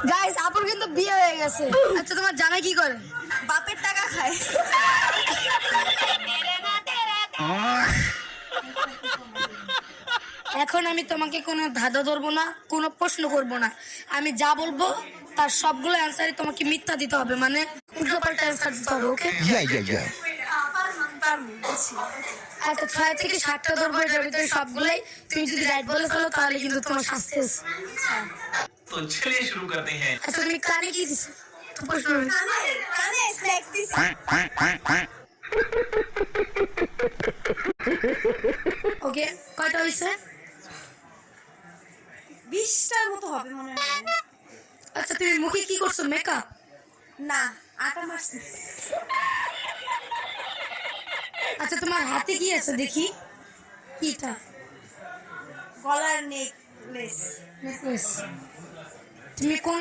Guys আপুর কিন্তু বিয়ে হয়ে গেছে। আচ্ছা তোমার জামাই কি করে? বাপের টাকা খায়। এখন আমি তোমাকে কোনো ধাঁধা ধরবো না, কোনো প্রশ্ন করব না। আমি যা বলবো তার সবগুলো অ্যান্সারই তোমাকে মিথ্যা দিতে হবে, মানে উল্টোপাল্টা অ্যান্সার দিতে হবে। ওকে? Yeah. আচ্ছা 6 থেকে 7টা ধরবো, এটার ভিতরে সবগুলাই তুমি যদি রাইট বলে ফেলো তাহলে কিন্তু তোমার শাস্তি আছে। तो चलिए शुरू करते हैं। আচ্ছা তুমি কানে কি দিছো? তো প্রশ্ন হয়েছে। কানে স্ন্যাক্স দিছি। ওকে, কয়টা হয়েছে? 20টার মতো হবে মনে হয়। আচ্ছা তুমি মুখে কি করছো? মেকআপ? না, আটা মারছি। আচ্ছা তোমার হাতে কি আছে দেখি? কিটা? গলার নেকলেস। নেকলেস। তুমি কোন